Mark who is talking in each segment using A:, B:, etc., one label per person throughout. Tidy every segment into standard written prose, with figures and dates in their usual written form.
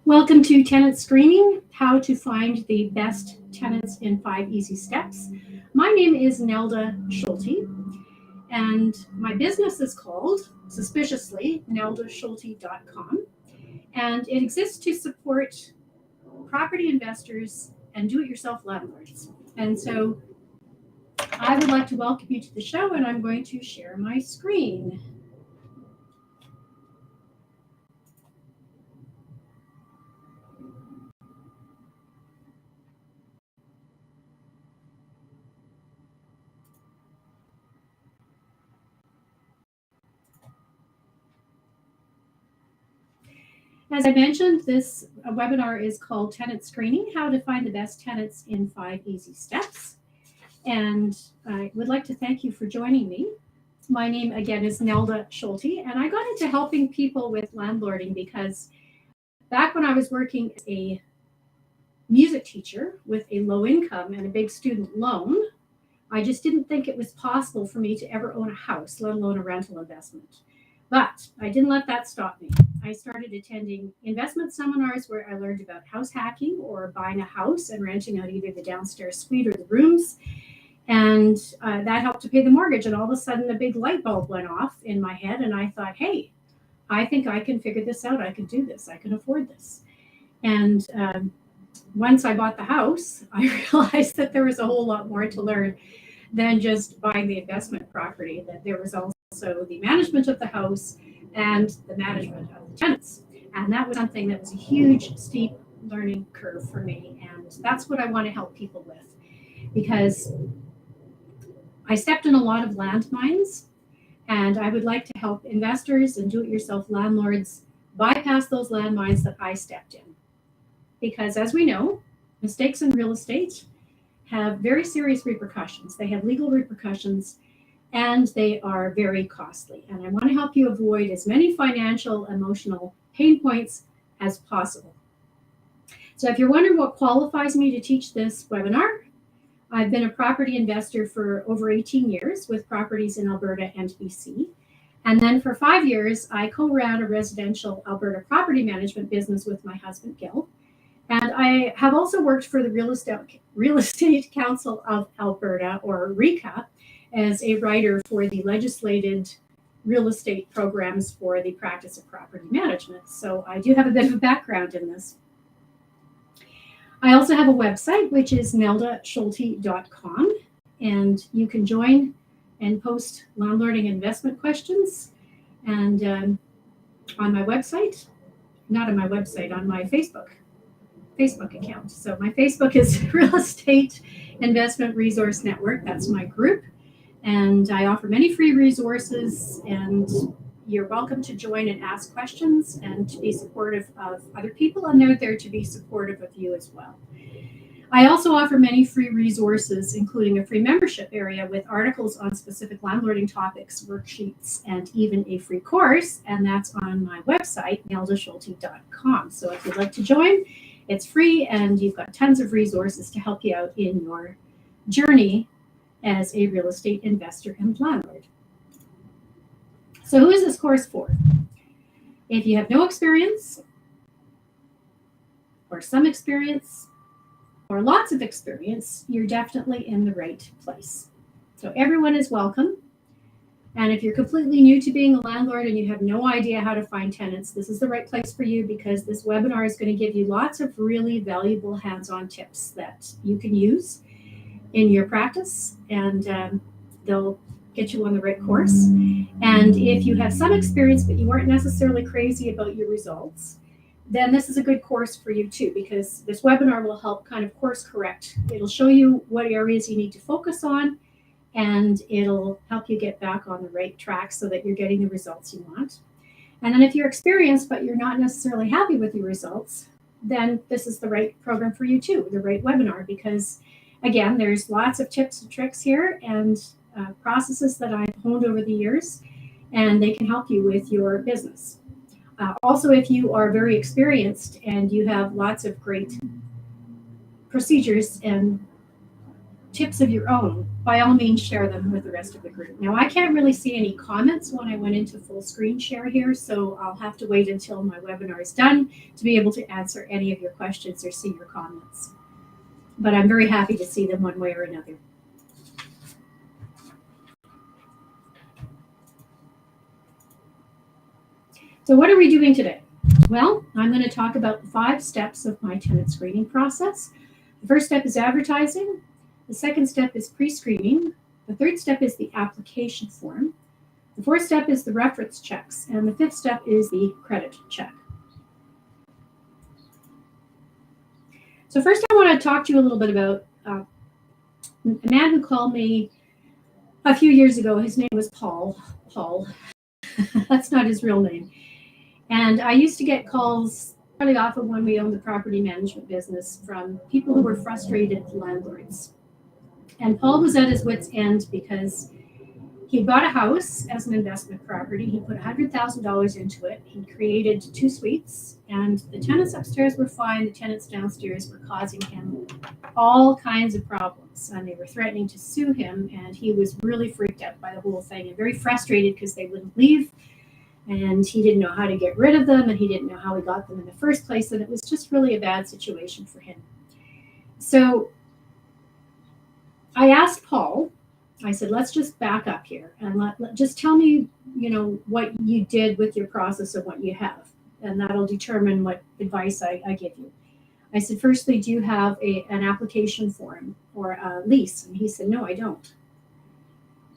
A: Welcome to Tenant Screening, how to find the best tenants in 5 easy steps. My name is Nelda Schulte, and my business is called, suspiciously, neldaschulte.com, and it exists to support property investors and do-it-yourself landlords. And so I would like to welcome you to the show, and I'm going to share my screen. As I mentioned, this webinar is called Tenant Screening, how to find the best tenants in 5 easy steps. And I would like to thank you for joining me. My name again is Nelda Schulte, and I got into helping people with landlording because back when I was working as a music teacher with a low income and a big student loan, I just didn't think it was possible for me to ever own a house, let alone a rental investment. But I didn't let that stop me. I started attending investment seminars where I learned about house hacking or buying a house and renting out either the downstairs suite or the rooms. And that helped to pay the mortgage. And all of a sudden, a big light bulb went off in my head. And I thought, hey, I think I can figure this out. I can do this. I can afford this. And once I bought the house, I realized that there was a whole lot more to learn than just buying the investment property, that there was also the management of the house and the management of the tenants. And that was something that was a huge, steep learning curve for me. And that's what I want to help people with, because I stepped in a lot of landmines, and I would like to help investors and do-it-yourself landlords bypass those landmines that I stepped in. Because as we know, mistakes in real estate have very serious repercussions. They have legal repercussions, and they are very costly. And I want to help you avoid as many financial, emotional pain points as possible. So if you're wondering what qualifies me to teach this webinar, I've been a property investor for over 18 years with properties in Alberta and BC. And then for 5 years, I co-ran a residential Alberta property management business with my husband, Gil. And I have also worked for the Real Estate Council of Alberta, or RECA, as a writer for the legislated real estate programs for the practice of property management. So I do have a bit of a background in this. I also have a website, which is neldaschulte.com, and you can join and post landlording investment questions. And on my website, not on my website, on my Facebook account. So my Facebook is Real Estate Investment Resource Network. That's my group. And I offer many free resources, and you're welcome to join and ask questions and to be supportive of other people, and they're there to be supportive of you as well. I also offer many free resources, including a free membership area with articles on specific landlording topics, worksheets, and even a free course, and that's on my website, neldaschulte.com. So if you'd like to join, it's free, and you've got tons of resources to help you out in your journey as a real estate investor and landlord. So who is this course for? If you have no experience, or some experience, or lots of experience, you're definitely in the right place. So everyone is welcome. And if you're completely new to being a landlord and you have no idea how to find tenants, this is the right place for you, because this webinar is going to give you lots of really valuable hands-on tips that you can use in your practice, and they'll get you on the right course. And if you have some experience but you weren't necessarily crazy about your results, then this is a good course for you too, because this webinar will help kind of course correct. It'll show you what areas you need to focus on, and it'll help you get back on the right track so that you're getting the results you want. And then if you're experienced but you're not necessarily happy with your results, then this is the right program for you too, the right webinar, because again, there's lots of tips and tricks here and processes that I've honed over the years, and they can help you with your business. Also, if you are very experienced and you have lots of great procedures and tips of your own, by all means share them with the rest of the group. Now I can't really see any comments when I went into full screen share here, so I'll have to wait until my webinar is done to be able to answer any of your questions or see your comments. But I'm very happy to see them one way or another. So what are we doing today? Well, I'm going to talk about the 5 steps of my tenant screening process. The first step is advertising. The second step is pre-screening. The third step is the application form. The fourth step is the reference checks. And the fifth step is the credit check. So first I want to talk to you a little bit about a man who called me a few years ago. His name was Paul. That's not his real name. And I used to get calls fairly often when we owned the property management business from people who were frustrated landlords. And Paul was at his wit's end because he bought a house as an investment property. He put $100,000 into it. He created 2 suites, and the tenants upstairs were fine. The tenants downstairs were causing him all kinds of problems, and they were threatening to sue him. And he was really freaked out by the whole thing and very frustrated because they wouldn't leave. And he didn't know how to get rid of them, and he didn't know how he got them in the first place. And it was just really a bad situation for him. So I asked Paul, I said, let's just back up here and just tell me, what you did with your process of what you have. And that'll determine what advice I give you. I said, firstly, do you have an application form or a lease? And he said, no, I don't.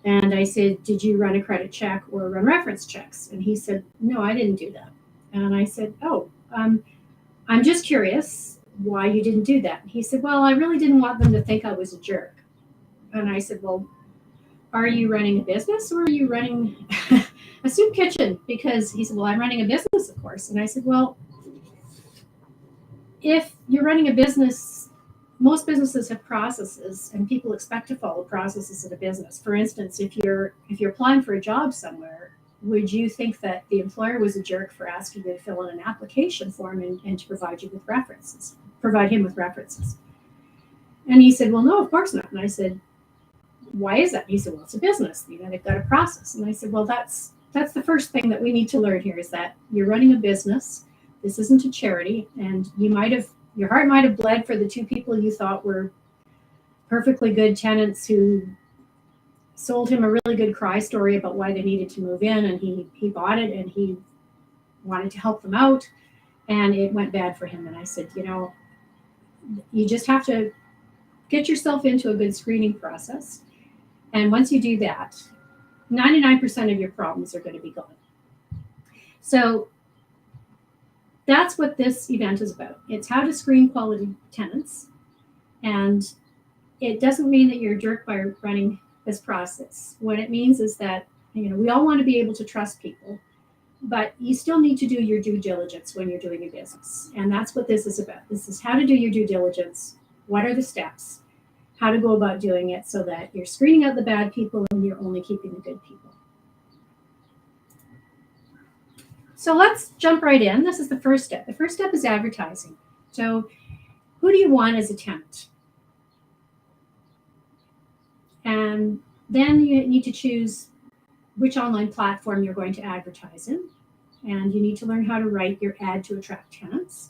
A: And I said, did you run a credit check or run reference checks? And he said, no, I didn't do that. And I said, I'm just curious why you didn't do that. And he said, well, I really didn't want them to think I was a jerk. And I said, well, are you running a business or are you running a soup kitchen? Because he said, well, I'm running a business, of course. And I said, well, if you're running a business, most businesses have processes, and people expect to follow processes in a business. For instance, if you're applying for a job somewhere, would you think that the employer was a jerk for asking you to fill in an application form and to provide him with references? And he said, well, no, of course not. And I said, why is that? And he said, well, it's a business. They've got a process. And I said, well, that's the first thing that we need to learn here, is that you're running a business. This isn't a charity, and your heart might have bled for the 2 people you thought were perfectly good tenants who sold him a really good cry story about why they needed to move in, and he bought it and he wanted to help them out, and it went bad for him. And I said, you just have to get yourself into a good screening process. And once you do that, 99% of your problems are going to be gone. So that's what this event is about. It's how to screen quality tenants. And it doesn't mean that you're a jerk by running this process. What it means is that, we all want to be able to trust people, but you still need to do your due diligence when you're doing a business. And that's what this is about. This is how to do your due diligence. What are the steps? How to go about doing it so that you're screening out the bad people and you're only keeping the good people. So let's jump right in. This is the first step. The first step is advertising. So who do you want as a tenant? And then you need to choose which online platform you're going to advertise in. And you need to learn how to write your ad to attract tenants.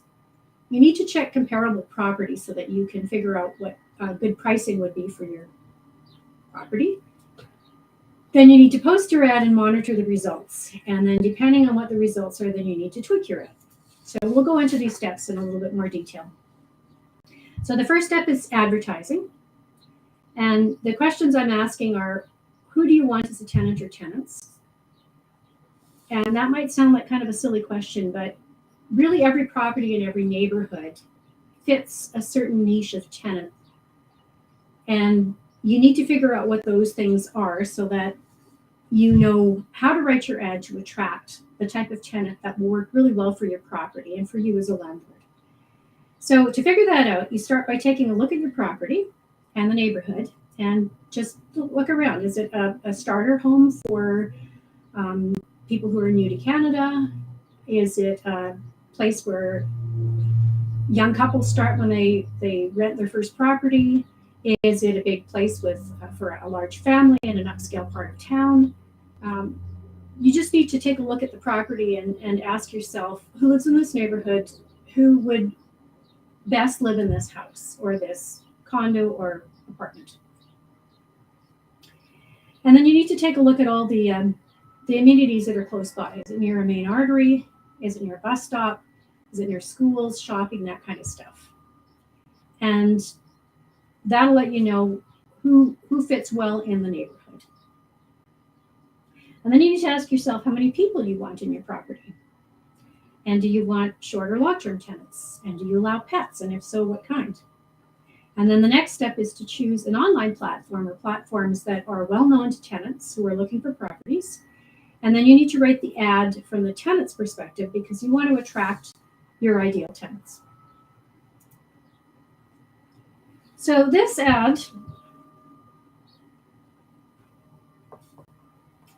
A: You need to check comparable properties so that you can figure out what good pricing would be for your property. Then you need to post your ad and monitor the results. And then depending on what the results are, then you need to tweak your ad. So we'll go into these steps in a little bit more detail. So the first step is advertising. And the questions I'm asking are, who do you want as a tenant or tenants? And that might sound like kind of a silly question, but really every property in every neighborhood fits a certain niche of tenant. And you need to figure out what those things are so that you know how to write your ad to attract the type of tenant that will work really well for your property and for you as a landlord. So to figure that out, you start by taking a look at your property and the neighborhood and just look around. Is it a starter home for people who are new to Canada? Is it a place where young couples start when they rent their first property? Is it a big place with for a large family in an upscale part of town? Um, you just need to take a look at the property and ask yourself who lives in this neighborhood, who would best live in this house or this condo or apartment. And then you need to take a look at all the amenities that are close by. Is it near a main artery? Is it near a bus stop? Is it near schools, shopping, that kind of stuff? And that'll let you know who fits well in the neighborhood. And then you need to ask yourself how many people you want in your property. And do you want short or long-term tenants? And do you allow pets? And if so, what kind? And then the next step is to choose an online platform or platforms that are well known to tenants who are looking for properties. And then you need to write the ad from the tenant's perspective because you want to attract your ideal tenants. So this ad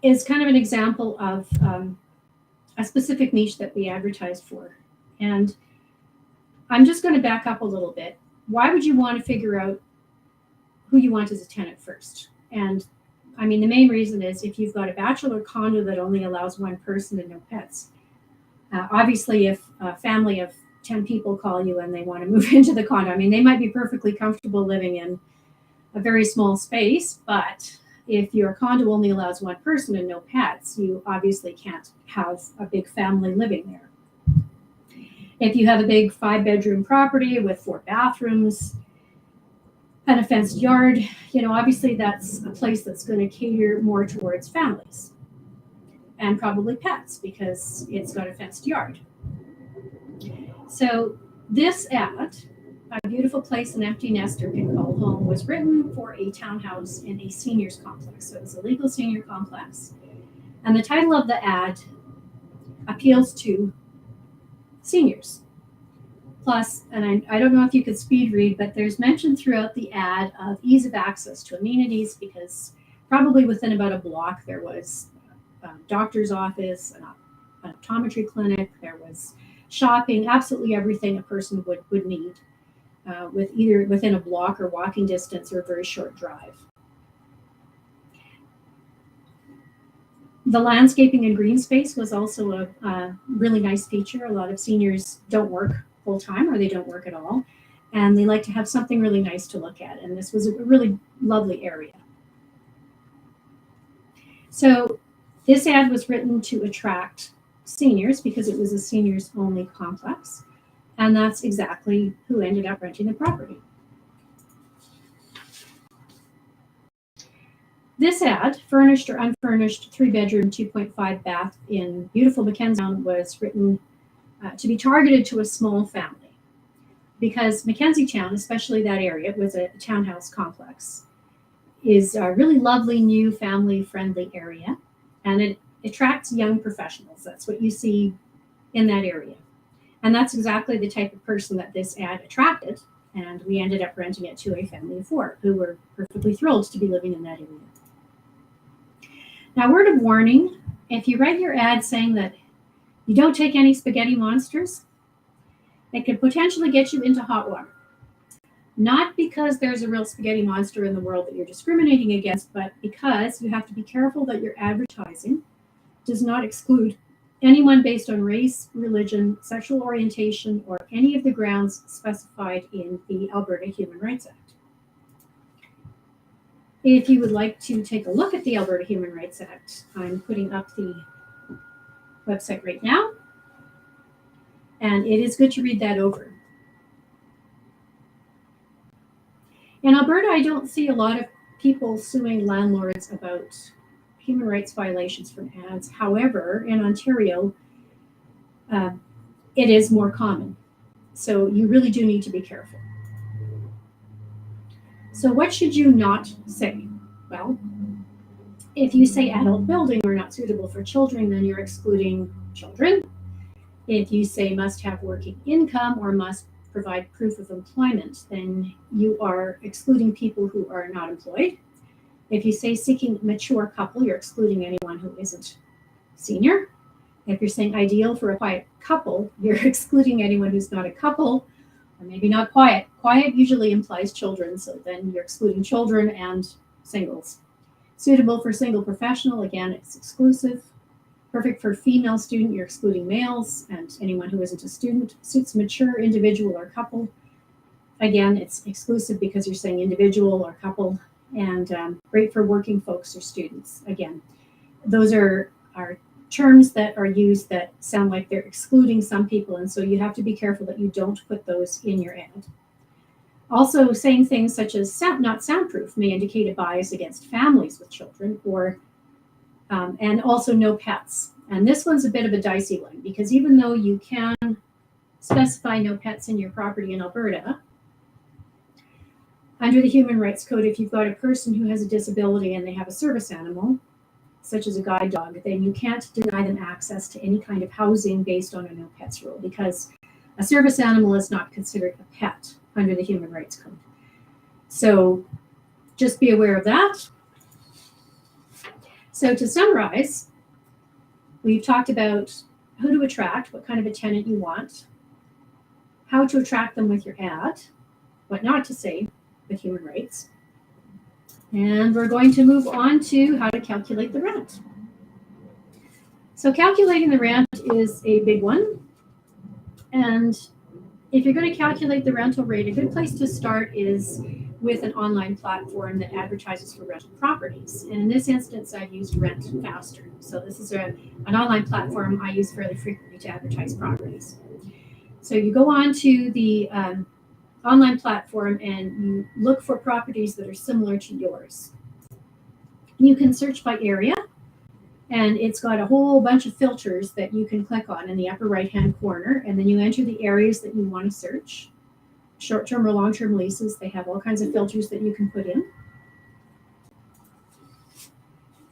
A: is kind of an example of a specific niche that we advertised for. And I'm just going to back up a little bit. Why would you want to figure out who you want as a tenant first? And I mean, the main reason is if you've got a bachelor condo that only allows one person and no pets. Obviously, if a family of 10 people call you and they want to move into the condo, I mean, they might be perfectly comfortable living in a very small space, but if your condo only allows one person and no pets, you obviously can't have a big family living there. If you have a big 5-bedroom property with 4 bathrooms and a fenced yard, obviously that's a place that's going to cater more towards families and probably pets because it's got a fenced yard. So this ad, A Beautiful Place an Empty Nester Can Call Home, was written for a townhouse in a seniors complex. So it's a legal senior complex. And the title of the ad appeals to seniors. Plus, and I don't know if you could speed read, but there's mention throughout the ad of ease of access to amenities because probably within about a block there was a doctor's office, an optometry clinic, there was shopping, absolutely everything a person would need with either within a block or walking distance or a very short drive. The landscaping and green space was also a really nice feature. A lot of seniors don't work full time or they don't work at all, and they like to have something really nice to look at. And this was a really lovely area. So this ad was written to attract seniors because it was a seniors only complex. And that's exactly who ended up renting the property. This ad, furnished or unfurnished, 3-bedroom, 2.5 bath in beautiful Mackenziestown, was written to be targeted to a small family because Mackenziestown, especially that area, was a townhouse complex, is a really lovely new family-friendly area, and it attracts young professionals. That's what you see in that area. And that's exactly the type of person that this ad attracted, and we ended up renting it to a family of 4 who were perfectly thrilled to be living in that area. Now, word of warning, if you write your ad saying that you don't take any spaghetti monsters, it could potentially get you into hot water. Not because there's a real spaghetti monster in the world that you're discriminating against, but because you have to be careful that your advertising does not exclude anyone based on race, religion, sexual orientation, or any of the grounds specified in the Alberta Human Rights Act. If you would like to take a look at the Alberta Human Rights Act, I'm putting up the website right now, and it is good to read that over. In Alberta, I don't see a lot of people suing landlords about human rights violations from ads. However, in Ontario, it is more common. So you really do need to be careful. So what should you not say? Well, if you say adult building or not suitable for children, then you're excluding children. If you say must have working income or must provide proof of employment, then you are excluding people who are not employed. If you say seeking mature couple, you're excluding anyone who isn't senior. If you're saying ideal for a quiet couple, you're excluding anyone who's not a couple or maybe not quiet. Quiet usually implies children, so then you're excluding children and singles. Suitable for single professional, again, it's exclusive. Perfect for female student, you're excluding males and anyone who isn't a student. Suits mature individual or couple. Again, it's exclusive because you're saying individual or couple, and great for working folks or students. Again, those are terms that are used that sound like they're excluding some people, and so you have to be careful that you don't put those in your ad. Also, saying things such as not soundproof may indicate a bias against families with children, or and also no pets. And this one's a bit of a dicey one because even though you can specify no pets in your property in Alberta, under the Human Rights Code, if you've got a person who has a disability and they have a service animal, such as a guide dog, then you can't deny them access to any kind of housing based on a no pets rule because a service animal is not considered a pet under the Human Rights Code. So just be aware of that. So to summarize, we've talked about who to attract, what kind of a tenant you want, how to attract them with your ad, what not to say with human rights. And we're going to move on to how to calculate the rent. So calculating the rent is a big one. And if you're going to calculate the rental rate, a good place to start is with an online platform that advertises for rental properties. And in this instance, I've used Rent Faster. So this is an online platform I use fairly frequently to advertise properties. So you go on to the online platform and you look for properties that are similar to yours. You can search by area, and it's got a whole bunch of filters that you can click on in the upper right-hand corner, and then you enter the areas that you want to search. Short-term or long-term leases, they have all kinds of filters that you can put in.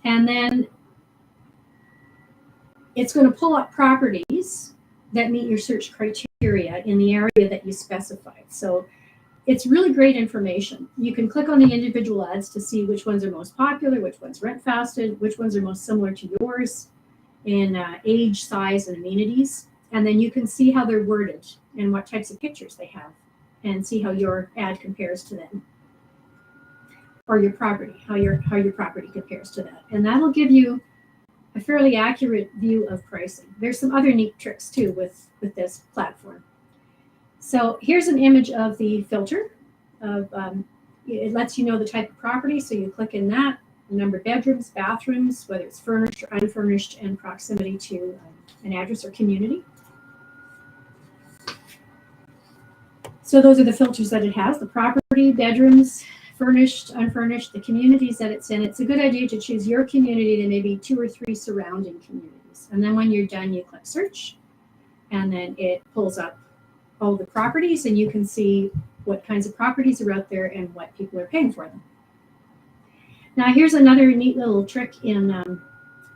A: And then it's going to pull up properties that meet your search criteria in the area that you specified. So it's really great information. You can click on the individual ads to see which ones are most popular, which ones rent fasted, which ones are most similar to yours in age, size, and amenities. And then you can see how they're worded and what types of pictures they have and see how your ad compares to them, or your property, how your property compares to that. And that'll give you a fairly accurate view of pricing. There's some other neat tricks too with this platform. So here's an image of the filter. It lets you know the type of property, so you click in that, the number of bedrooms, bathrooms, whether it's furnished or unfurnished, and proximity to an address or community. So those are the filters that it has: the property, bedrooms, furnished, unfurnished, the communities that it's in. It's a good idea to choose your community and maybe 2 or 3 surrounding communities. And then when you're done, you click search, and then it pulls up all the properties, and you can see what kinds of properties are out there and what people are paying for them. Now, here's another neat little trick in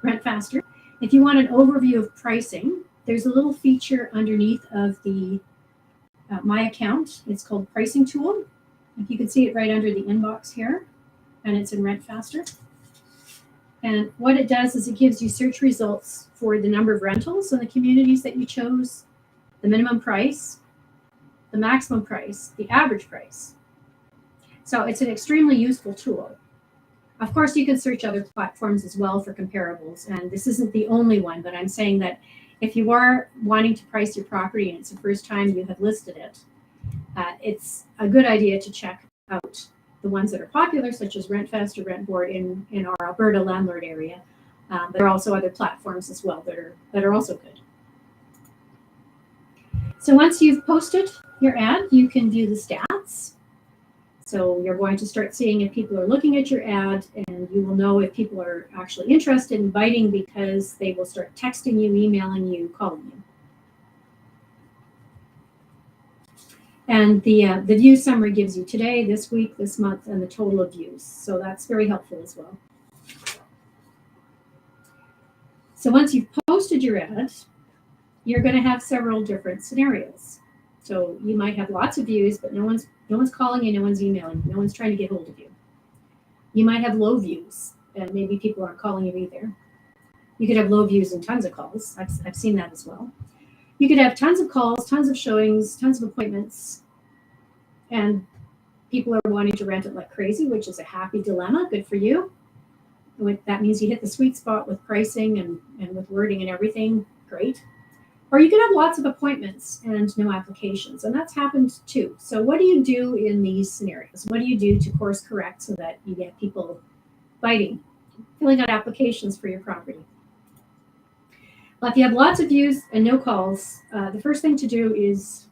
A: Rent Faster. If you want an overview of pricing, there's a little feature underneath of the My Account. It's called Pricing Tool. If you can see it right under the inbox here, and it's in Rent Faster. And what it does is it gives you search results for the number of rentals in the communities that you chose, the minimum price, the maximum price, the average price. So it's an extremely useful tool. Of course, you can search other platforms as well for comparables, and this isn't the only one, but I'm saying that if you are wanting to price your property and it's the first time you have listed it, it's a good idea to check out the ones that are popular, such as Rentfest or Rentboard in our Alberta landlord area. But there are also other platforms as well that are also good. So once you've posted your ad, you can view the stats. So you're going to start seeing if people are looking at your ad, and you will know if people are actually interested in biting because they will start texting you, emailing you, calling you. And the view summary gives you today, this week, this month, and the total of views. So that's very helpful as well. So once you've posted your ad, you're going to have several different scenarios. So you might have lots of views, but no one's calling you, no one's emailing you, no one's trying to get hold of you. You might have low views, and maybe people aren't calling you either. You could have low views and tons of calls. I've seen that as well. You could have tons of calls, tons of showings, tons of appointments, and people are wanting to rent it like crazy, which is a happy dilemma. Good for you. That means you hit the sweet spot with pricing and with wording and everything. Great. Or you can have lots of appointments and no applications, and that's happened too. So what do you do in these scenarios? What do you do to course correct so that you get people biting, filling out applications for your property? Well, if you have lots of views and no calls, the first thing to do is,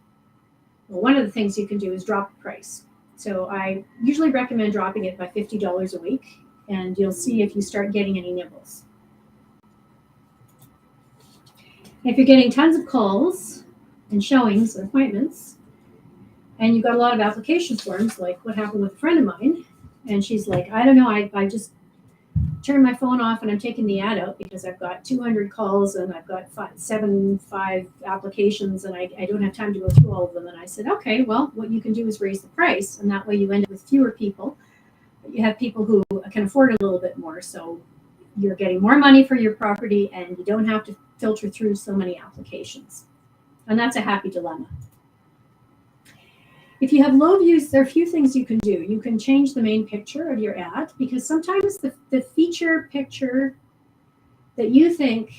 A: well, one of the things you can do is drop the price. So I usually recommend dropping it by $50 a week, and you'll see if you start getting any nibbles. If you're getting tons of calls and showings and appointments, and you've got a lot of application forms, like what happened with a friend of mine, and she's like, I don't know, I just turned my phone off and I'm taking the ad out because I've got 200 calls and I've got five applications and I don't have time to go through all of them. And I said, okay, well, what you can do is raise the price, and that way you end up with fewer people. You have people who can afford a little bit more, so you're getting more money for your property and you don't have to filter through so many applications. And that's a happy dilemma. If you have low views, there are a few things you can do. You can change the main picture of your ad, because sometimes the feature picture that you think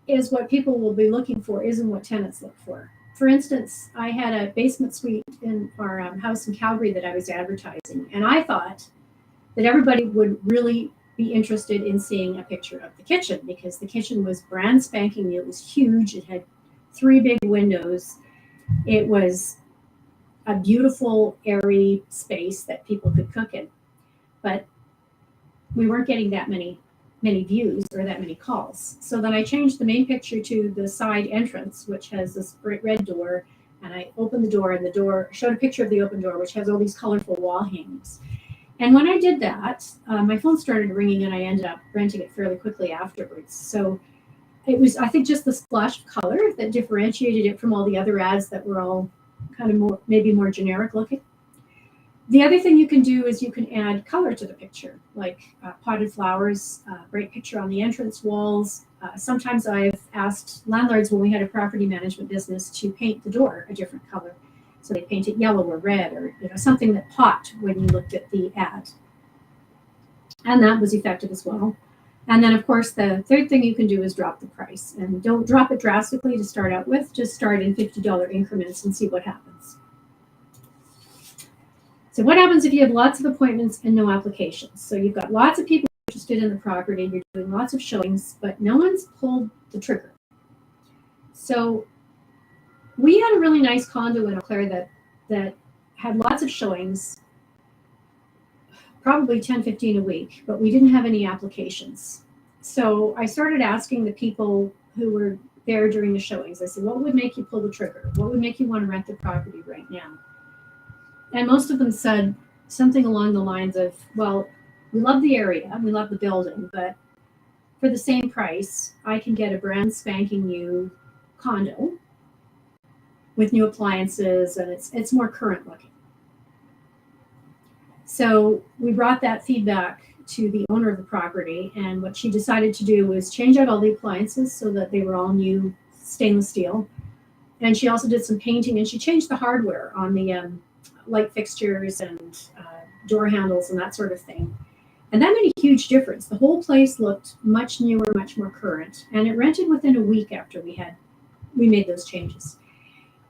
A: is what people will be looking for isn't what tenants look for. For instance, I had a basement suite in our house in Calgary that I was advertising, and I thought that everybody would really be interested in seeing a picture of the kitchen, because the kitchen was brand spanking new. It was huge. It had 3 big windows. It was a beautiful, airy space that people could cook in. But we weren't getting that many views or that many calls. So then I changed the main picture to the side entrance, which has this red door. And I opened the door, and the door showed a picture of the open door, which has all these colorful wall hangings. And when I did that, my phone started ringing, and I ended up renting it fairly quickly afterwards. So it was, I think, just the splash of color that differentiated it from all the other ads that were all kind of maybe more generic looking. The other thing you can do is you can add color to the picture, like potted flowers, bright picture on the entrance walls. Sometimes I've asked landlords when we had a property management business to paint the door a different color. So they paint it yellow or red, or something that popped when you looked at the ad. And that was effective as well. And then, of course, the third thing you can do is drop the price. And don't drop it drastically to start out with. Just start in $50 increments and see what happens. So what happens if you have lots of appointments and no applications? So you've got lots of people interested in the property. You're doing lots of showings, but no one's pulled the trigger. So we had a really nice condo in Eau Claire that had lots of showings, probably 10, 15 a week, but we didn't have any applications. So I started asking the people who were there during the showings. I said, what would make you pull the trigger? What would make you want to rent the property right now? And most of them said something along the lines of, well, we love the area, we love the building, but for the same price, I can get a brand spanking new condo with new appliances, and it's more current looking. So we brought that feedback to the owner of the property, and what she decided to do was change out all the appliances so that they were all new stainless steel. And she also did some painting, and she changed the hardware on the light fixtures and door handles and that sort of thing. And that made a huge difference. The whole place looked much newer, much more current, and it rented within a week after we made those changes.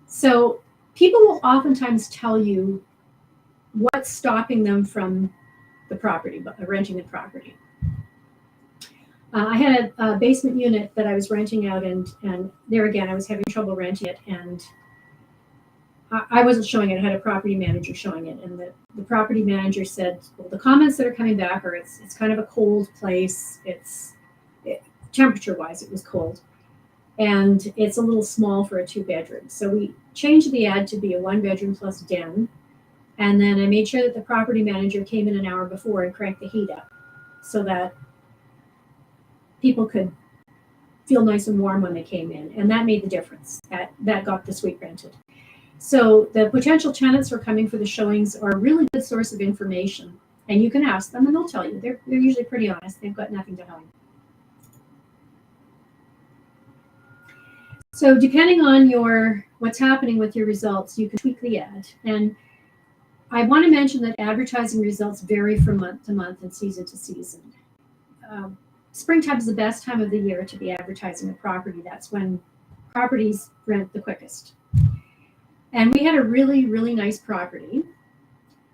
A: So people will oftentimes tell you what's stopping them from the property, renting the property. I had a basement unit that I was renting out, and there again, I was having trouble renting it, and I wasn't showing it. I had a property manager showing it, and the property manager said, well, the comments that are coming back are it's kind of a cold place. Temperature-wise, it was cold, and it's a little small for a 2-bedroom. So we changed the ad to be a 1-bedroom plus den. And then I made sure that the property manager came in an hour before and cranked the heat up so that people could feel nice and warm when they came in. And that made the difference. That got the suite rented. So the potential tenants who are coming for the showings are a really good source of information. And you can ask them and they'll tell you. They're usually pretty honest. They've got nothing to hide. So depending on what's happening with your results, you can tweak the ad. And I want to mention that advertising results vary from month to month and season to season. Springtime is the best time of the year to be advertising a property. That's when properties rent the quickest. And we had a really, really nice property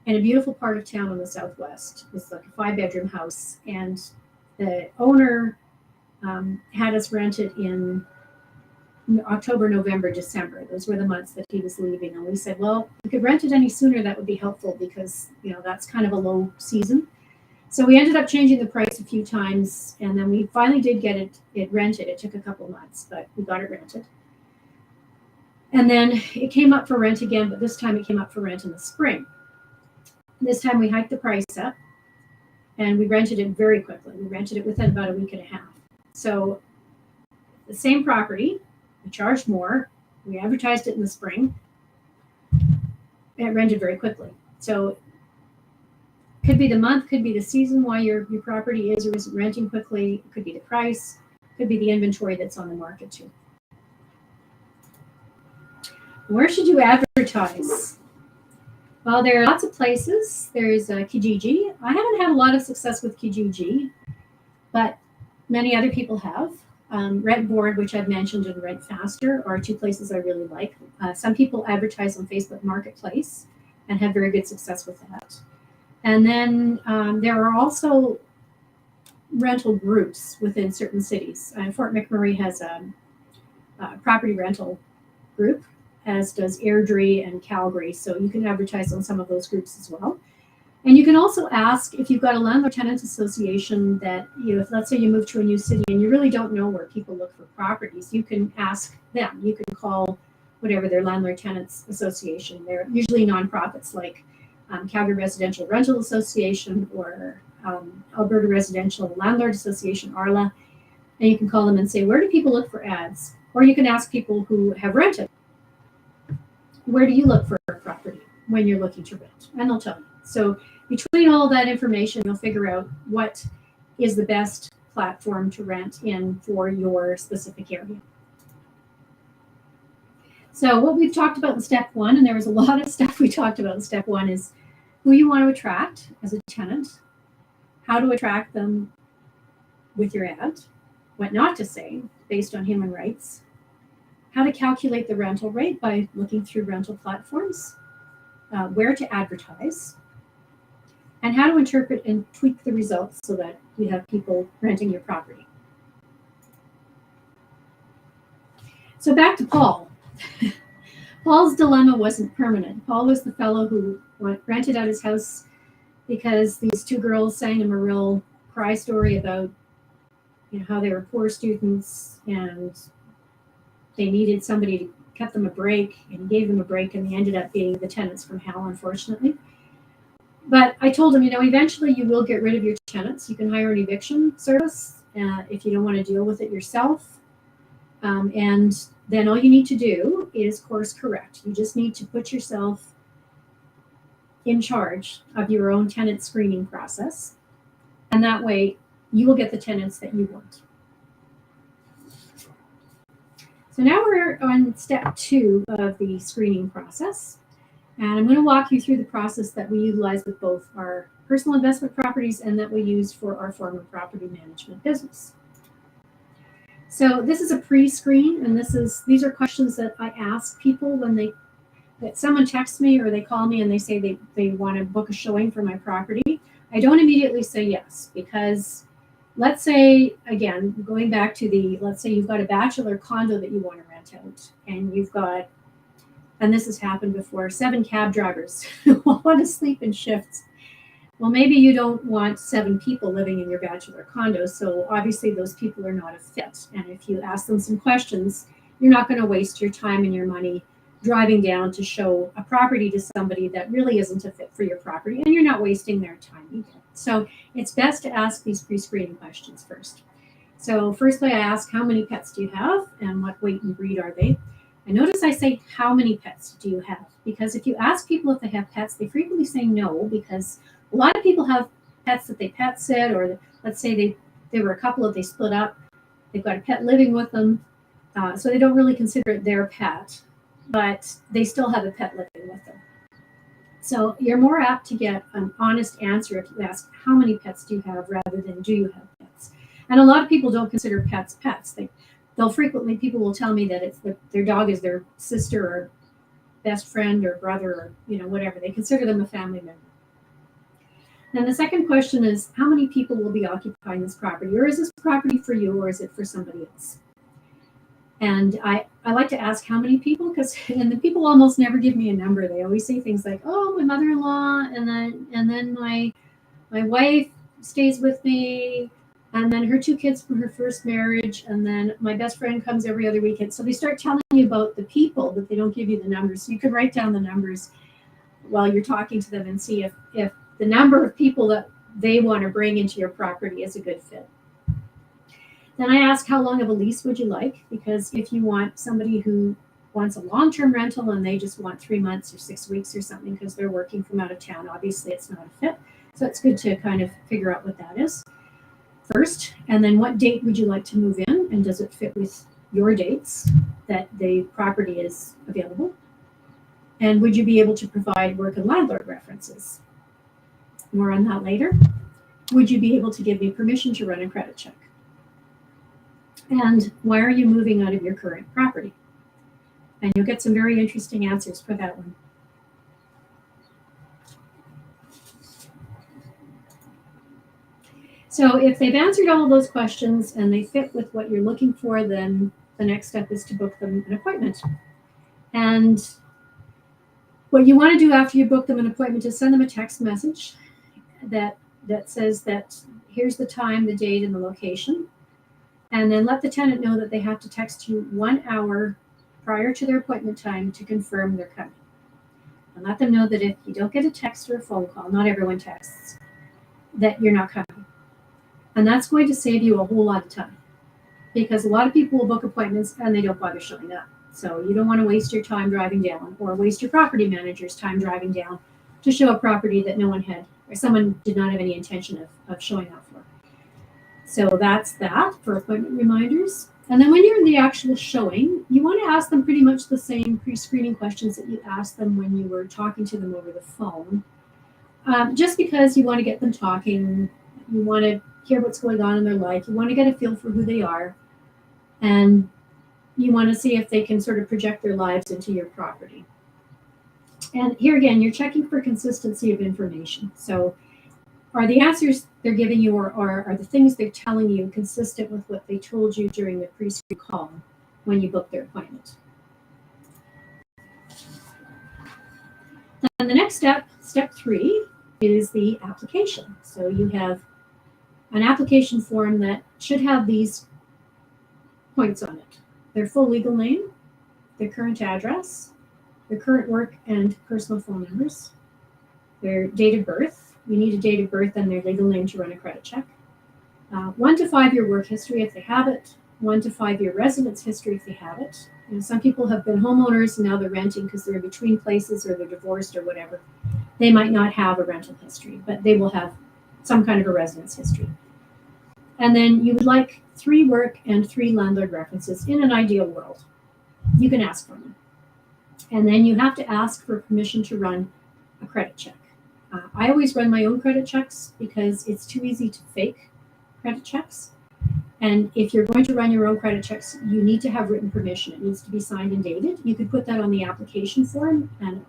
A: in a beautiful part of town on the southwest. It was like a 5-bedroom house, and the owner had us rent it in October, November, December. Those were the months that he was leaving. And we said, well, if we could rent it any sooner, that would be helpful because, that's kind of a low season. So we ended up changing the price a few times, and then we finally did get it rented. It took a couple months, but we got it rented. And then it came up for rent again, but this time it came up for rent in the spring. This time we hiked the price up, and we rented it very quickly. We rented it within about a week and a half. So the same property, we charged more. We advertised it in the spring. It rented very quickly. So could be the month, could be the season why your property is or isn't renting quickly. It could be the price, could be the inventory that's on the market too. Where should you advertise? Well, there are lots of places. There's Kijiji. I haven't had a lot of success with Kijiji, but many other people have. Rentboard, which I've mentioned, and Rent Faster are two places I really like. Some people advertise on Facebook Marketplace and have very good success with that. And then there are also rental groups within certain cities. Fort McMurray has a property rental group, as does Airdrie and Calgary. So you can advertise on some of those groups as well. And you can also ask if you've got a landlord-tenant association that, if let's say you move to a new city and you really don't know where people look for properties, you can ask them. You can call whatever their landlord-tenants association. They're usually nonprofits like Calgary Residential Rental Association or Alberta Residential Landlord Association, ARLA. And you can call them and say, where do people look for ads? Or you can ask people who have rented, where do you look for a property when you're looking to rent? And they'll tell you. So between all that information, you'll figure out what is the best platform to rent in for your specific area. So what we've talked about in step one, and there was a lot of stuff we talked about in step one, is who you want to attract as a tenant, how to attract them with your ad, what not to say based on human rights, how to calculate the rental rate by looking through rental platforms, where to advertise, and how to interpret and tweak the results so that you have people renting your property. So back to Paul. Paul's dilemma wasn't permanent. Paul was the fellow who rented out his house because these two girls sang him a real cry story about how they were poor students and they needed somebody to cut them a break, and he gave them a break, and they ended up being the tenants from hell, unfortunately. But I told him, eventually you will get rid of your tenants. You can hire an eviction service if you don't want to deal with it yourself. And then all you need to do is course correct. You just need to put yourself in charge of your own tenant screening process. And that way you will get the tenants that you want. So now we're on step 2 of the screening process. And I'm going to walk you through the process that we utilize with both our personal investment properties and that we use for our former property management business. So this is a pre-screen, and these are questions that I ask people when that someone texts me or they call me and they say they want to book a showing for my property. I don't immediately say yes, because let's say, again, going back to let's say you've got a bachelor condo that you want to rent out, and you've got, and this has happened before, 7 cab drivers who want to sleep in shifts. Well, maybe you don't want 7 people living in your bachelor condo, so obviously those people are not a fit. And if you ask them some questions, you're not going to waste your time and your money driving down to show a property to somebody that really isn't a fit for your property, and you're not wasting their time either. So it's best to ask these pre-screening questions first. So firstly, I ask, how many pets do you have and what weight and breed are they? And notice I say, how many pets do you have? Because if you ask people if they have pets, they frequently say no, because a lot of people have pets that they pet sit, or let's say they were a couple that they split up. They've got a pet living with them, so they don't really consider it their pet, but they still have a pet living with them. So you're more apt to get an honest answer if you ask how many pets do you have rather than do you have pets. And a lot of people don't consider pets pets. They'll frequently, people will tell me that it's their dog is their sister or best friend or brother or whatever. They consider them a family member. Then the second question is, how many people will be occupying this property? Or is this property for you, or is it for somebody else? And I like to ask how many people, because and the people almost never give me a number. They always say things like, oh, my mother-in-law, and then my wife stays with me, and then her 2 kids from her first marriage, and then my best friend comes every other weekend. So they start telling you about the people, but they don't give you the numbers. So you can write down the numbers while you're talking to them and see if the number of people that they want to bring into your property is a good fit. Then I ask, how long of a lease would you like? Because if you want somebody who wants a long-term rental and they just want 3 months or 6 weeks or something because they're working from out of town, obviously it's not a fit. So it's good to kind of figure out what that is first. And then what date would you like to move in? And does it fit with your dates that the property is available? And would you be able to provide work and landlord references? More on that later. Would you be able to give me permission to run a credit check? And why are you moving out of your current property? And you'll get some very interesting answers for that one. So if they've answered all of those questions and they fit with what you're looking for, then the next step is to book them an appointment. And what you want to do after you book them an appointment is send them a text message that says that here's the time, the date, and the location. And then let the tenant know that they have to text you 1 hour prior to their appointment time to confirm they're coming. And let them know that if you don't get a text or a phone call, not everyone texts, that you're not coming. And that's going to save you a whole lot of time, because a lot of people will book appointments and they don't bother showing up. So you don't want to waste your time driving down, or waste your property manager's time driving down to show a property that no one had, or someone did not have any intention of showing up for. So that's that for appointment reminders. And then when you're in the actual showing, you want to ask them pretty much the same pre-screening questions that you asked them when you were talking to them over the phone. Just because you want to get them talking, you want to hear what's going on in their life, you want to get a feel for who they are, and you want to see if they can sort of project their lives into your property. And here again, you're checking for consistency of information. So are the answers they're giving you, or are the things they're telling you consistent with what they told you during the pre-screen call when you booked their appointment? Then the next step, step 3, is the application. So you have an application form that should have these points on it: their full legal name, their current address, their current work and personal phone numbers, their date of birth. You need a date of birth and their legal name to run a credit check. 1 to 5 year work history if they have it. 1 to 5 year residence history if they have it. Some people have been homeowners and now they're renting because they're in between places or they're divorced or whatever. They might not have a rental history, but they will have some kind of a residence history. And then you would like 3 work and 3 landlord references in an ideal world. You can ask for them. And then you have to ask for permission to run a credit check. I always run my own credit checks because it's too easy to fake credit checks. And if you're going to run your own credit checks, you need to have written permission. It needs to be signed and dated. You could put that on the application form, and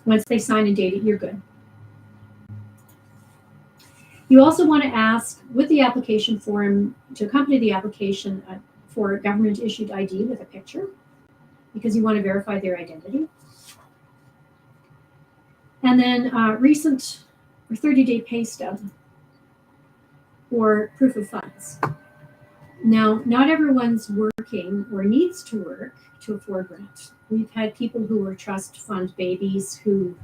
A: once they sign and date it, you're good. You also want to ask with the application form to accompany the application for government issued ID with a picture, because you want to verify their identity. And then recent or 30-day pay stub or proof of funds. Now, not everyone's working or needs to work to afford rent. We've had people who are trust fund babies who,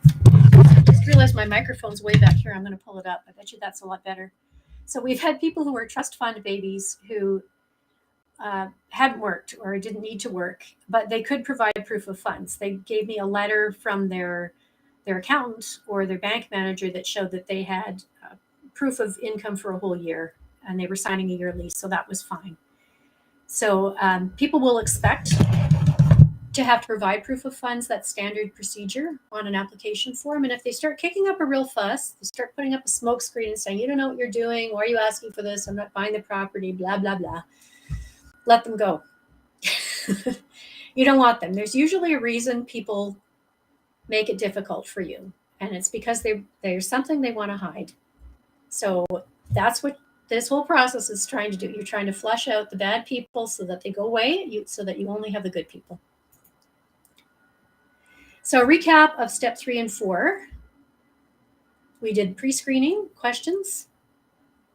A: I just realized my microphone's way back here. I'm going to pull it up. I bet you that's a lot better. So we've had people who are trust fund babies who hadn't worked or didn't need to work, but they could provide proof of funds. They gave me a letter from their accountant or their bank manager that showed that they had proof of income for a whole year, and they were signing a year lease, so that was fine. So people will expect to have to provide proof of funds. That's standard procedure on an application form. And if they start kicking up a real fuss, they start putting up a smoke screen and saying, you don't know what you're doing. Why are you asking for this? I'm not buying the property, blah, blah, blah. Let them go. You don't want them. There's usually a reason people make it difficult for you. And it's because there's something they want to hide. So that's what this whole process is trying to do. You're trying to flush out the bad people so that they go away, so that you only have the good people. So a recap of step 3 and 4. We did pre-screening questions.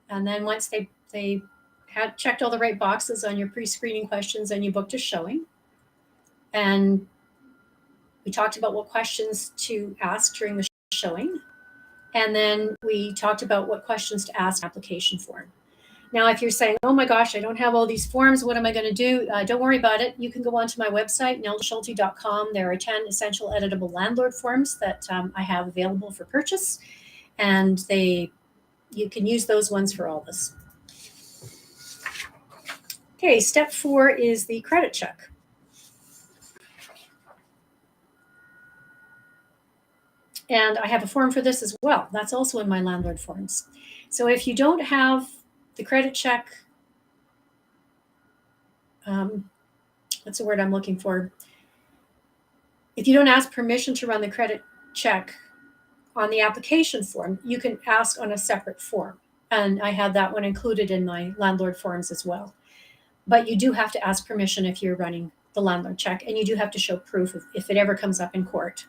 A: And then once they had checked all the right boxes on your pre-screening questions, and you booked a showing. And we talked about what questions to ask during the showing. And then we talked about what questions to ask in the application form. Now, if you're saying, oh my gosh, I don't have all these forms, what am I going to do? Don't worry about it. You can go onto my website, neldaschulte.com. There are 10 essential editable landlord forms that I have available for purchase. And you can use those ones for all this. Okay, step 4 is the credit check. And I have a form for this as well. That's also in my landlord forms. So if you don't have the credit check, what's the word I'm looking for? If you don't ask permission to run the credit check on the application form, you can ask on a separate form. And I have that one included in my landlord forms as well. But you do have to ask permission if you're running the landlord check, and you do have to show proof if it ever comes up in court.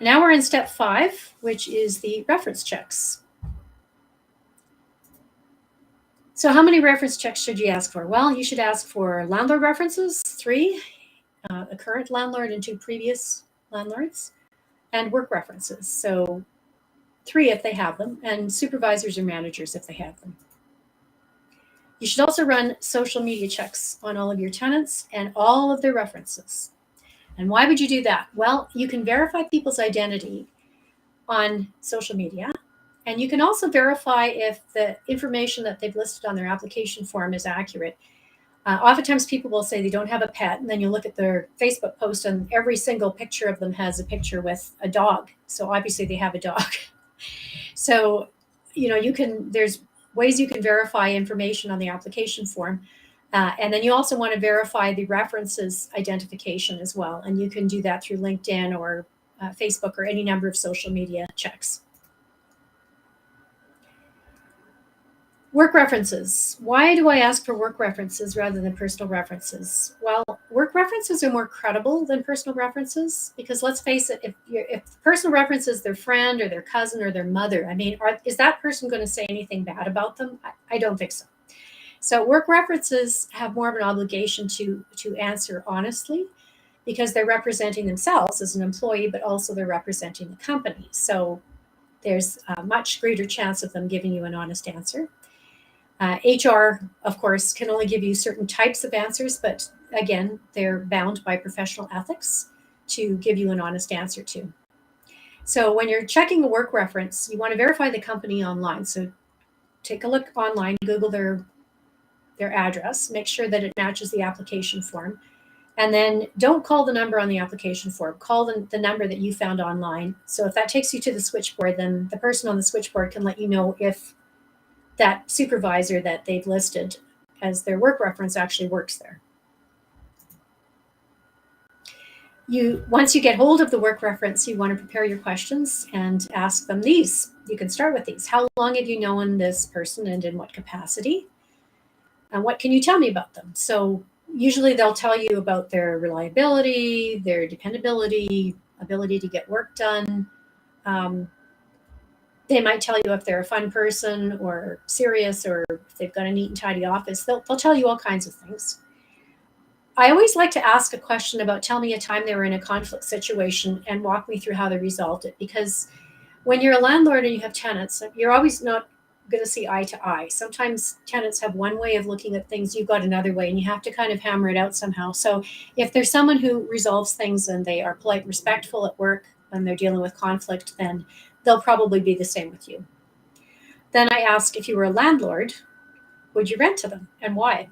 A: Now we're in step 5, which is the reference checks. So how many reference checks should you ask for? Well, you should ask for landlord references, 3, a current landlord and 2 previous landlords, and work references. So 3 if they have them, and supervisors or managers if they have them. You should also run social media checks on all of your tenants and all of their references. And why would you do that? Well, you can verify people's identity on social media, and you can also verify if the information that they've listed on their application form is accurate. Oftentimes people will say they don't have a pet, and then you look at their Facebook post and every single picture of them has a picture with a dog. So obviously they have a dog. So, there's ways you can verify information on the application form. And then you also want to verify the references identification as well. And you can do that through LinkedIn or Facebook or any number of social media checks. Work references. Why do I ask for work references rather than personal references? Well, work references are more credible than personal references, because let's face it, if personal references their friend or their cousin or their mother, is that person going to say anything bad about them? I don't think so. So work references have more of an obligation to answer honestly, because they're representing themselves as an employee, but also they're representing the company. So there's a much greater chance of them giving you an honest answer. HR, of course, can only give you certain types of answers, but again, they're bound by professional ethics to give you an honest answer to. So when you're checking a work reference, you want to verify the company online. So take a look online, Google their address, make sure that it matches the application form. And then don't call the number on the application form, call the number that you found online. So if that takes you to the switchboard, then the person on the switchboard can let you know if that supervisor that they've listed as their work reference actually works there. Once you get hold of the work reference, you want to prepare your questions and ask them these. You can start with these. How long have you known this person, and in what capacity? And what can you tell me about them? So usually they'll tell you about their reliability, their dependability, ability to get work done. They might tell you if they're a fun person or serious, or if they've got a neat and tidy office. They'll tell you all kinds of things. I always like to ask a question about, tell me a time they were in a conflict situation and walk me through how they resolved it. Because when you're a landlord and you have tenants, you're always not going to see eye to eye. Sometimes tenants have one way of looking at things, you've got another way, and you have to kind of hammer it out somehow. So if there's someone who resolves things and they are polite and respectful at work when they're dealing with conflict, then they'll probably be the same with you. Then I ask, if you were a landlord, would you rent to them, and why?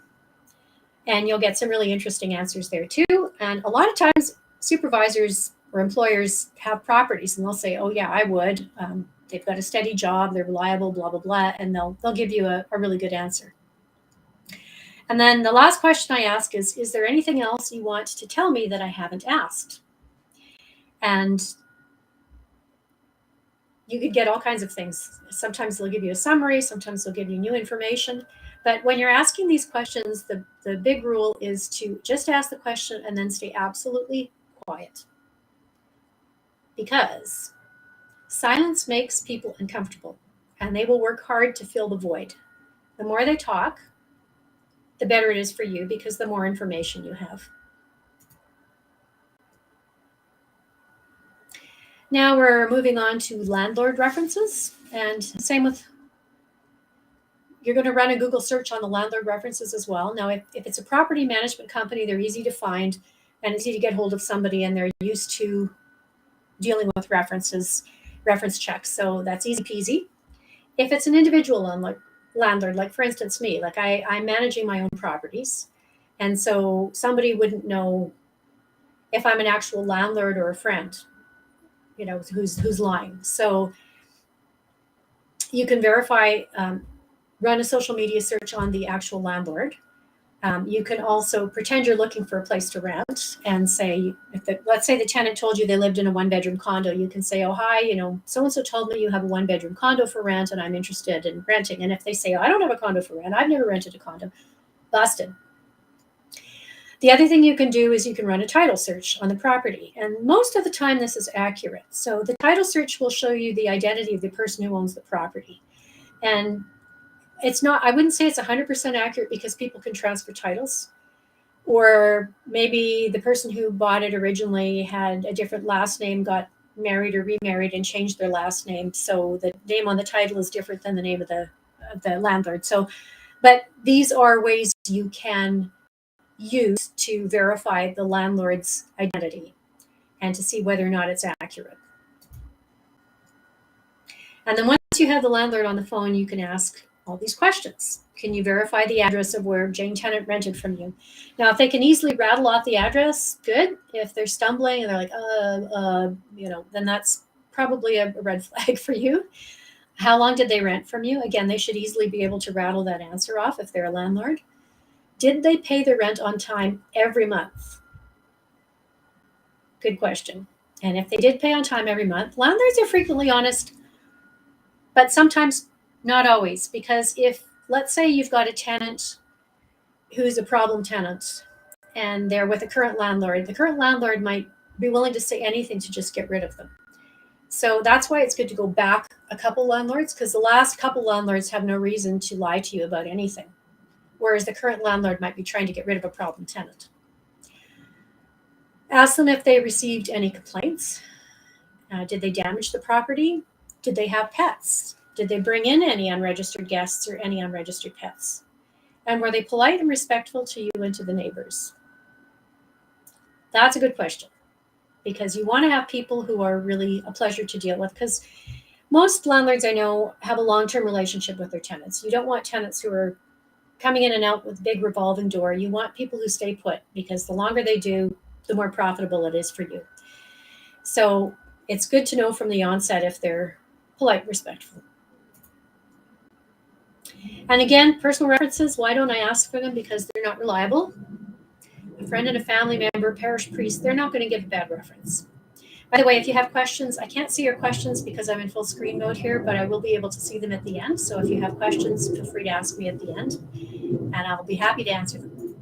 A: And you'll get some really interesting answers there too. And a lot of times supervisors or employers have properties and they'll say, oh yeah, I would. They've got a steady job, they're reliable, blah, blah, blah. And they'll give you a really good answer. And then the last question I ask is there anything else you want to tell me that I haven't asked? And you could get all kinds of things. Sometimes they'll give you a summary, sometimes they'll give you new information. But when you're asking these questions, the big rule is to just ask the question and then stay absolutely quiet. Because silence makes people uncomfortable and they will work hard to fill the void. The more they talk, the better it is for you because the more information you have. Now we're moving on to landlord references, and same with, you're going to run a Google search on the landlord references as well. Now, if it's a property management company, they're easy to find and it's easy to get hold of somebody and they're used to dealing with references, reference checks. So that's easy peasy. If it's an individual landlord, like for instance, me, like I'm managing my own properties. And so somebody wouldn't know if I'm an actual landlord or a friend, you know, who's lying. So you can verify, run a social media search on the actual landlord. You can also pretend you're looking for a place to rent and say, let's say the tenant told you they lived in a 1-bedroom condo, you can say, oh, hi, you know, so-and-so told me you have a 1-bedroom condo for rent and I'm interested in renting. And if they say, oh, I don't have a condo for rent, I've never rented a condo, busted. The other thing you can do is you can run a title search on the property. And most of the time this is accurate. So the title search will show you the identity of the person who owns the property. And it's not, I wouldn't say it's 100% accurate because people can transfer titles. Or maybe the person who bought it originally had a different last name, got married or remarried and changed their last name. So the name on the title is different than the name of the landlord. So, but these are ways you can use to verify the landlord's identity and to see whether or not it's accurate. And then once you have the landlord on the phone, you can ask all these questions. Can you verify the address of where Jane Tenant rented from you? Now, if they can easily rattle off the address, good. If they're stumbling and they're like, you know, then that's probably a red flag for you. How long did they rent from you? Again, they should easily be able to rattle that answer off if they're a landlord. Did they pay their rent on time every month? Good question. And if they did pay on time every month, landlords are frequently honest, but sometimes not always. Because if, let's say you've got a tenant who's a problem tenant and they're with a current landlord, the current landlord might be willing to say anything to just get rid of them. So that's why it's good to go back a couple landlords, because the last couple landlords have no reason to lie to you about anything. Whereas the current landlord might be trying to get rid of a problem tenant. Ask them if they received any complaints. Did they damage the property? Did they have pets? Did they bring in any unregistered guests or any unregistered pets? And were they polite and respectful to you and to the neighbors? That's a good question, because you want to have people who are really a pleasure to deal with, because most landlords I know have a long-term relationship with their tenants. You don't want tenants who are coming in and out with a big revolving door. You want people who stay put, because the longer they do, the more profitable it is for you. So it's good to know from the onset if they're polite, respectful. And again, personal references, why don't I ask for them? Because they're not reliable. A friend and a family member, parish priest, they're not going to give a bad reference. By the way, if you have questions, I can't see your questions because I'm in full screen mode here, but I will be able to see them at the end. So if you have questions, feel free to ask me at the end, and I'll be happy to answer them.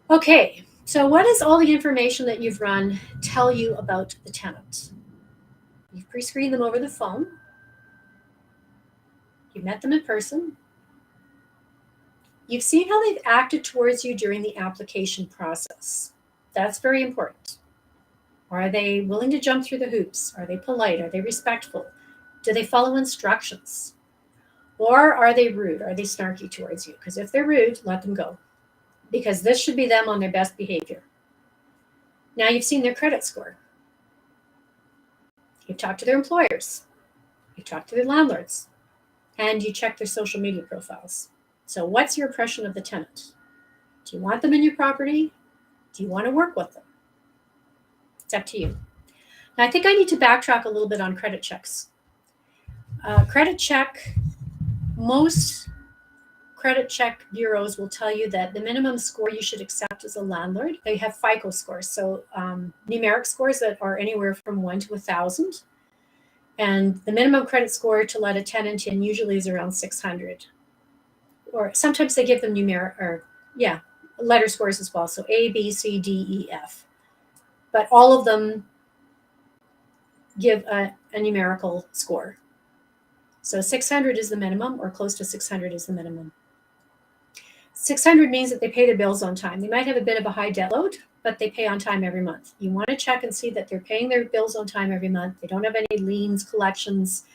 A: Okay, so what does all the information that you've run tell you about the tenant? You've pre-screened them over the phone. You've met them in person. You've seen how they've acted towards you during the application process. That's very important. Are they willing to jump through the hoops? Are they polite? Are they respectful? Do they follow instructions? Or are they rude? Are they snarky towards you? Because if they're rude, let them go. Because this should be them on their best behavior. Now you've seen their credit score. You've talked to their employers. You've talked to their landlords. and you check their social media profiles. So what's your impression of the tenant? Do you want them in your property? Do you want to work with them? It's up to you. Now, I think I need to backtrack a little bit on credit checks. Credit check, most credit check bureaus will tell you that the minimum score you should accept as a landlord, they have FICO scores, so numeric scores that are anywhere from 1 to 1,000. And the minimum credit score to let a tenant in usually is around 600. Or sometimes they give them letter scores as well. So A, B, C, D, E, F. But all of them give a numerical score. So 600 is the minimum, or close to 600 is the minimum. 600 means that they pay their bills on time. They might have a bit of a high debt load, but they pay on time every month. You want to check and see that they're paying their bills on time every month. They don't have any liens, collections.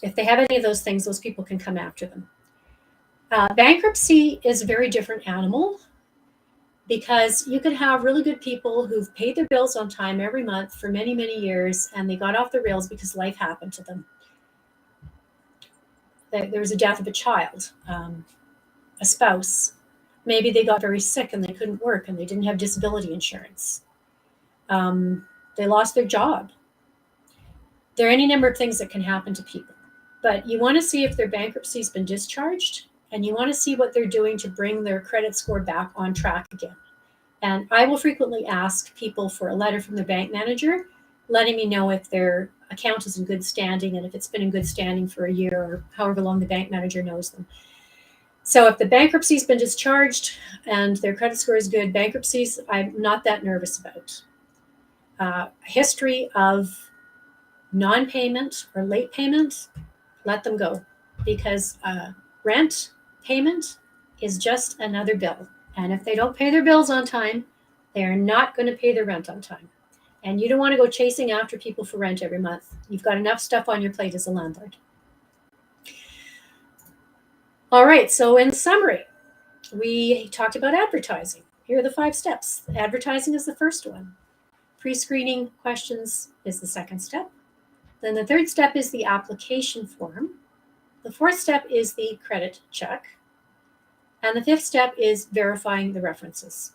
A: If they have any of those things, those people can come after them. Bankruptcy is a very different animal, because you can have really good people who've paid their bills on time every month for many, many years, and they got off the rails because life happened to them. There was a death of a child, a spouse. Maybe they got very sick and they couldn't work and they didn't have disability insurance. They lost their job. There are any number of things that can happen to people. But you want to see if their bankruptcy's been discharged, and you want to see what they're doing to bring their credit score back on track again. And I will frequently ask people for a letter from their bank manager, letting me know if their account is in good standing and if it's been in good standing for a year or however long the bank manager knows them. So if the bankruptcy's been discharged and their credit score is good, bankruptcies I'm not that nervous about. History of non-payment or late payment, let them go, because rent payment is just another bill. And if they don't pay their bills on time, they're not going to pay their rent on time. And you don't want to go chasing after people for rent every month. You've got enough stuff on your plate as a landlord. All right, so in summary, we talked about advertising. Here are the 5 steps. Advertising is the first one. Pre-screening questions is the second step. Then the third step is the application form. The fourth step is the credit check. And the fifth step is verifying the references.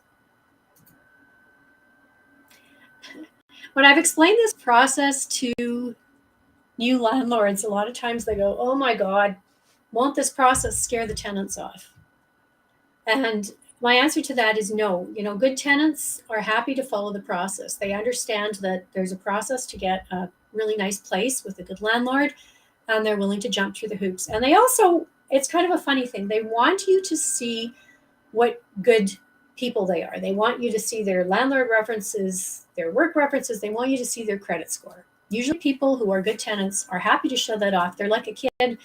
A: When I've explained this process to new landlords, a lot of times they go, oh my God, won't this process scare the tenants off? And my answer to that is no. Good tenants are happy to follow the process. They understand that there's a process to get a really nice place with a good landlord, and they're willing to jump through the hoops. And they also, it's kind of a funny thing, they want you to see what good people they are. They want you to see their landlord references, their work references. They want you to see their credit score. Usually people who are good tenants are happy to show that off. They're like a kid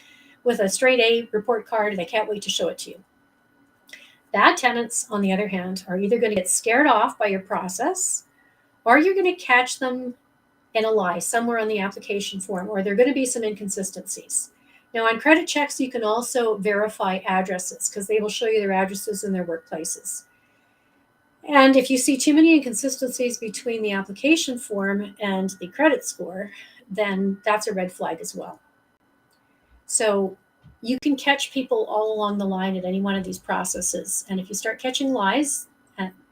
A: with a straight A report card. They can't wait to show it to you. Bad tenants, on the other hand, are either going to get scared off by your process, or you're going to catch them in a lie somewhere on the application form, or there are going to be some inconsistencies. Now, on credit checks, you can also verify addresses, because they will show you their addresses and their workplaces. And if you see too many inconsistencies between the application form and the credit score, then that's a red flag as well. So you can catch people all along the line at any one of these processes. And if you start catching lies,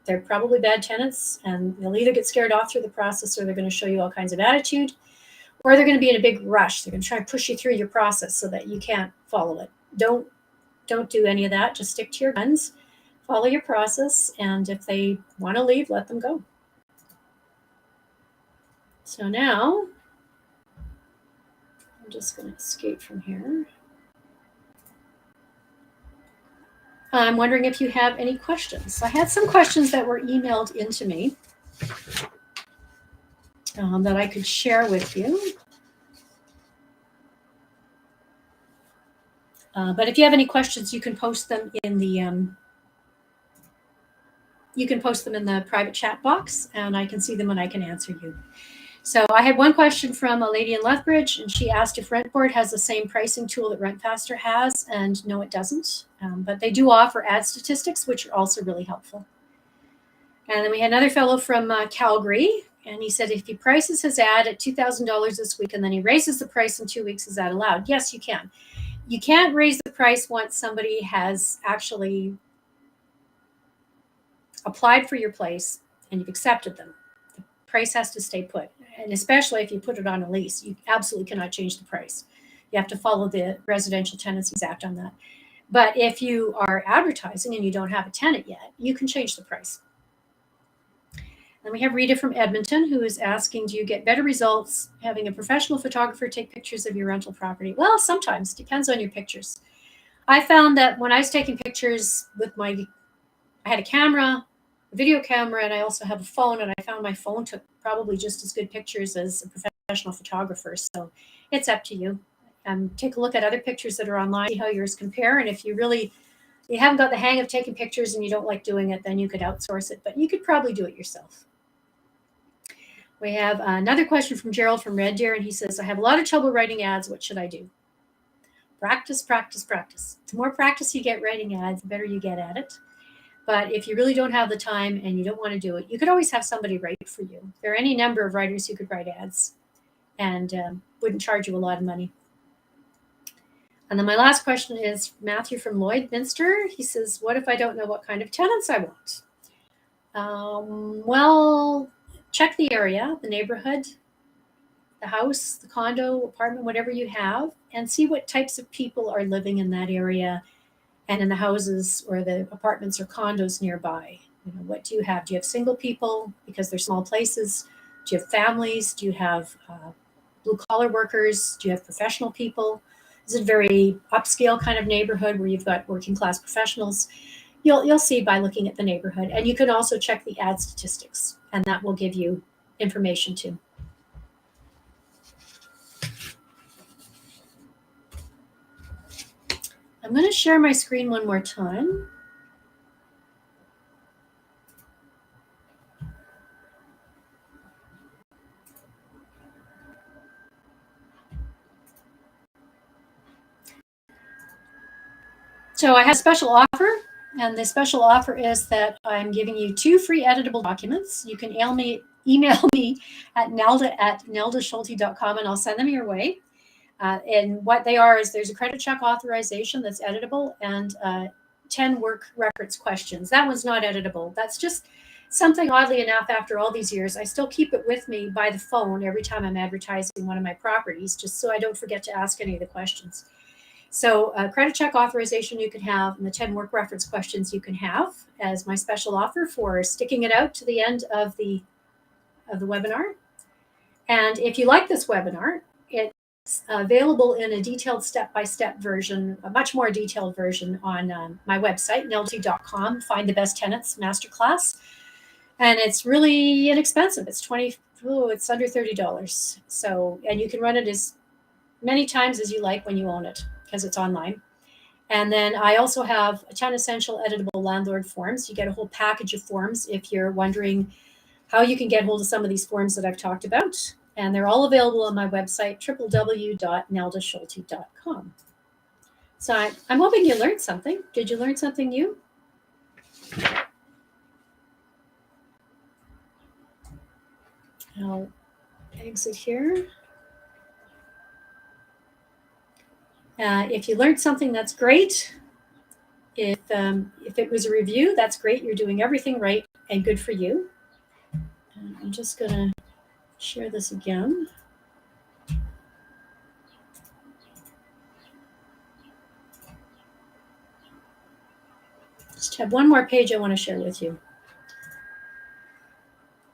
A: they're probably bad tenants, and they'll either get scared off through the process, or they're going to show you all kinds of attitude, or they're going to be in a big rush. They're going to try and push you through your process so that you can't follow it. Don't do any of that. Just stick to your guns, follow your process, and if they want to leave, let them go. So now I'm just going to escape from here. I'm wondering if you have any questions. I had some questions that were emailed into me that I could share with you. But if you have any questions, you can post them in the private chat box, and I can see them and I can answer you. So I had one question from a lady in Lethbridge, and she asked if RentBoard has the same pricing tool that RentFaster has, and no, it doesn't. But they do offer ad statistics, which are also really helpful. And then we had another fellow from Calgary, and he said if he prices his ad at $2,000 this week and then he raises the price in 2 weeks, is that allowed? Yes, you can. You can't raise the price once somebody has actually applied for your place and you've accepted them. The price has to stay put. And especially if you put it on a lease, you absolutely cannot change the price. You have to follow the Residential Tenancies Act on that. But if you are advertising and you don't have a tenant yet, you can change the price. And we have Rita from Edmonton who is asking, do you get better results having a professional photographer take pictures of your rental property? Well, sometimes. Depends on your pictures. I found that when I was taking pictures with I had a camera, a video camera, and I also have a phone, and I found my phone took probably just as good pictures as a professional photographer. So it's up to you. Take a look at other pictures that are online, see how yours compare. And if you haven't got the hang of taking pictures and you don't like doing it, then you could outsource it, but you could probably do it yourself. We have another question from Gerald from Red Deer, and he says, I have a lot of trouble writing ads. What should I do? Practice, practice, practice. The more practice you get writing ads, the better you get at it. But if you really don't have the time and you don't want to do it, you could always have somebody write for you. There are any number of writers who could write ads and wouldn't charge you a lot of money. And then my last question is Matthew from Lloydminster. He says, what if I don't know what kind of tenants I want? Well, check the area, the neighborhood, the house, the condo, apartment, whatever you have, and see what types of people are living in that area and in the houses or the apartments or condos nearby. What do you have? Do you have single people because they're small places? Do you have families? Do you have blue collar workers? Do you have professional people? Is it a very upscale kind of neighborhood where you've got working class professionals? You'll see by looking at the neighborhood. And you can also check the ad statistics, and that will give you information too. I'm going to share my screen one more time. So I have a special offer, and the special offer is that I'm giving you 2 free editable documents. You can email me at nelda@neldaschulte.com, and I'll send them your way. And what they are is there's a credit check authorization that's editable and 10 work records questions. That one's not editable. That's just something, oddly enough, after all these years, I still keep it with me by the phone every time I'm advertising one of my properties, just so I don't forget to ask any of the questions. So credit check authorization you can have, and the 10 work reference questions you can have as my special offer for sticking it out to the end of the webinar. And if you like this webinar, it's available in a detailed step-by-step version, a much more detailed version on my website, nelda.com, Find the Best Tenants Masterclass. And it's really inexpensive. It's it's under $30. So, and you can run it as many times as you like when you own it, because it's online. And then I also have 10 essential editable landlord forms. You get a whole package of forms if you're wondering how you can get hold of some of these forms that I've talked about. And they're all available on my website, www.neldaschulte.com. So I'm hoping you learned something. Did you learn something new? I'll exit here. If you learned something, that's great. If it was a review, that's great. You're doing everything right and good for you. I'm just going to share this again. Just have one more page I want to share with you.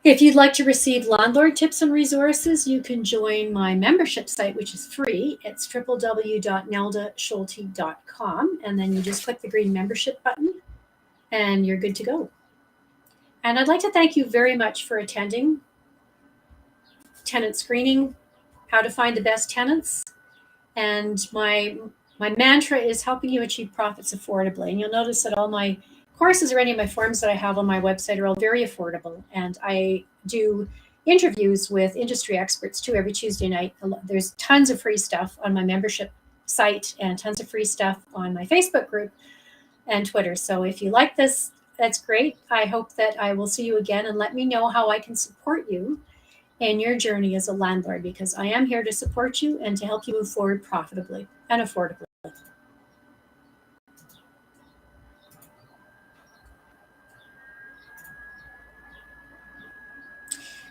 A: If you'd like to receive landlord tips and resources, you can join my membership site, which is free. It's www.neldaschulte.com. And then you just click the green membership button and you're good to go. And I'd like to thank you very much for attending Tenant Screening, How to Find the Best Tenants. And my mantra is helping you achieve profits affordably. And you'll notice that all my courses or any of my forms that I have on my website are all very affordable. And I do interviews with industry experts too every Tuesday night. There's tons of free stuff on my membership site and tons of free stuff on my Facebook group and Twitter. So if you like this, that's great. I hope that I will see you again, and let me know how I can support you in your journey as a landlord, because I am here to support you and to help you move forward profitably and affordably.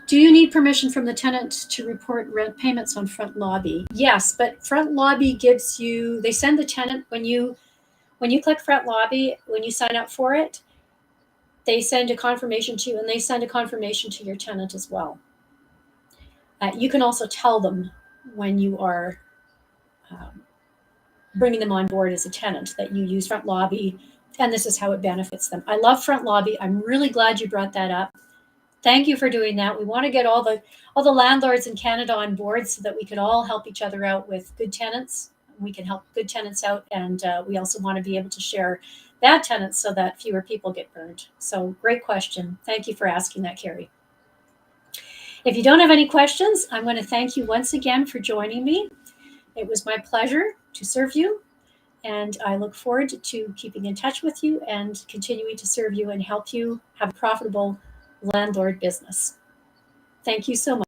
A: Do you need permission from the tenant to report rent payments on front lobby? Yes, but front lobby gives you, they send the tenant, when you click front lobby, when you sign up for it, they send a confirmation to you, and they send a confirmation to your tenant as well. You can also tell them when you are bringing them on board as a tenant that you use front lobby, and this is how it benefits them. I love front lobby. I'm really glad you brought that up. Thank you for doing that. We want to get all the landlords in Canada on board so that we can all help each other out with good tenants. We can help good tenants out, and we also want to be able to share bad tenants so that fewer people get burned. So great question. Thank you for asking that, Carrie. If you don't have any questions, I'm going to thank you once again for joining me. It was my pleasure to serve you, and I look forward to keeping in touch with you and continuing to serve you and help you have a profitable landlord business. Thank you so much.